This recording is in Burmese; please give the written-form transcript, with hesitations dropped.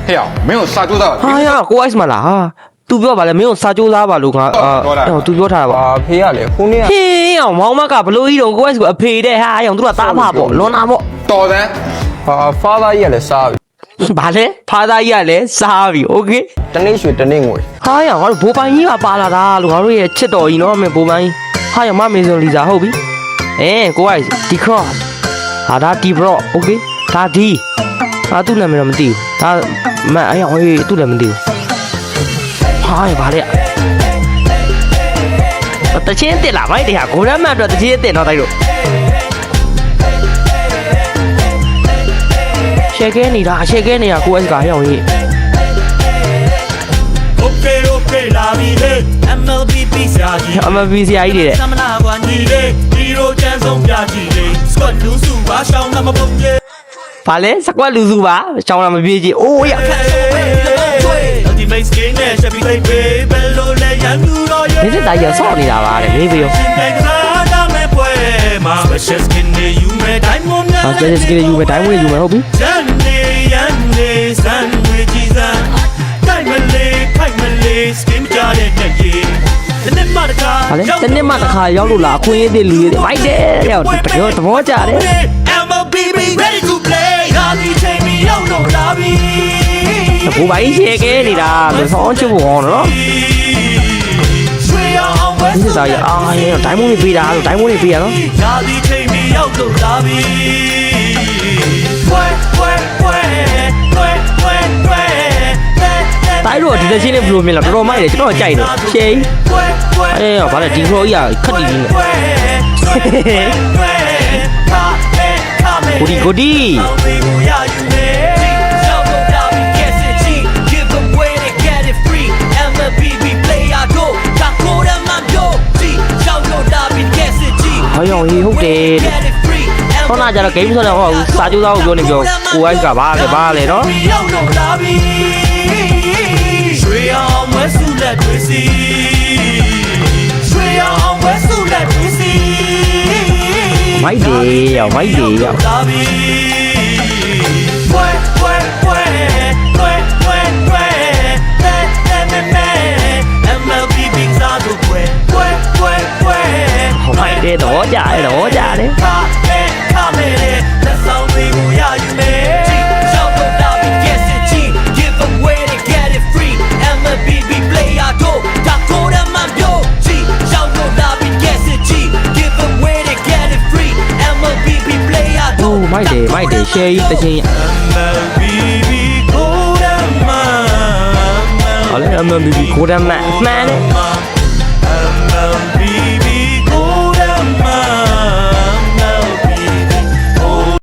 嘿呀，没有杀猪的。哎呀，ကို ice မလားဟာသူပြောပါလေမင်းကိုစာကြိုးစားပါလို့ငါသူပြောထားတာပါ ဖေးရလေခုနေ့က ဟင်းအောင်မောင်မကဘလို့ကြီးတော့ကို ice ကိုအဖေတဲ့ဟာအောင်သူကတားဖပေါ့လွန်တာပေါ့ ต่อ的。 ဖာသားကြီးကလည်းစားပြီ ဘာလဲဖာသားကြီးကလည်းစားပြီโอเค တနေ့ရွှေတနေ့ငွေ ဟာရငါတို့ဘိုးပိုင်းကြီးကပါလာတာလို့ငါတို့ရဲ့ချစ်တော်ကြီးနော်မင်းဘိုးပိုင်းဟာရမမေဇွန်လီဇာဟုတ်ပြီကို ice ဒီ cross ဟာဒါဒီ bro โอเคဒါဒီဟာသူ့နာမည်တော့မသိဘူးဒါမအဲ့ဟေးသူ့လည်းမသိဘူးဟာရဘာလဲတချင်းတက်လာမိုက်တရားကိုရမ်းမအတွက်တချင်းတက်တော့တိုက်လို့ရှယ်ကဲနေတာကို ice ကဟဲ့အောင်ကြီး Okayလာပြီဟဲ့ MLBP ဆရာကြီး MLB ဆရာကြီးတွေတဲ့ သမနာကွာညီလေးဒီလိုချမ်းဆုံးပြကြည့်လေး squad လူစုပါရှောင်းတာမပုံပြေ ဘာလဲစကွက်လူစုပါချောင်းလာမပြေးကြည့်အိုးရ Ultimate skin နဲ့ Chevy baby ဘယ်လိုလဲရန်သူတော့ရဲ့ ဒီစစ်သားကြီးဆော့နေတာပါတဲ့မေးပေးရော Special skin နဲ့ယူမဲ့ diamond နဲ့ စပယ်စကီယူမယ်တိုင်းဝင်ယူမယ်ဟုတ်ပြီ Sunday sandwich ကြီးစမ်းခိုင်မလေး skin ကြတဲ့ညရေတနေ့မှတခါ ဟာလေတနေ့မှတစ်ခါရောက်လို့လားအခွင့်အရေးတွေလူတွေမိုက်တယ်တဲ့သဘောကျတယ် MLBB ready to play ဟာဒီချိန်မီရောက်တော့လာပြီ ဘိုးပိုင်းရှယ်ကဲနေတာလို့ဆောင်းချဖို့ဟောနော်ဒီစစ်သားကြီးတိုင်းမုန်းတွေပေးတာလို့တိုင်းမုန်းတွေပေးရနော် ဟာဒီချိန်မီရောက်တော့လာပြီတိုင်းတော့ဒီတချင်းနဲ့ဘယ်လိုမြင်လဲတော်တော်မိုက်တယ်ကျွန်တော်ကြိုက်တယ်ရှယ်ဗါလေဒီခရိုကြီးကခက်တီးကြီးနဲ့ကိုဒီဟောရောဟေးဟုတ်တယ်ခေါင်းလာကြတော့ game ဆိုတော့ဟောစာကြိုးသားကိုပြောနေပြောကို ice ကဘာလဲနော် ရွှေအောင်ဝဲစုလက်တွေစီရွှေအောင်ဝဲစုလက်တွေစီ မိုက်တယ်ရောက်ပွဲMLB ဘင်းစားတို့ပွဲမိုက်တယ်တော့ကြတယ်ခါမဲလက်ဆောင်တွေကိုရယူမယ်ရောက်တော့လာပြီ guess it G give away to get it free MLB player do ဒါကိုရမပြော G ရောက်တော့လာပြီ guess it G give away to get it free MLB player do မိုက်တယ်ရှယ်ကြီးတချင်း MLB ကိုရမ ဟောလေ MLB ကိုရမမှန်တယ်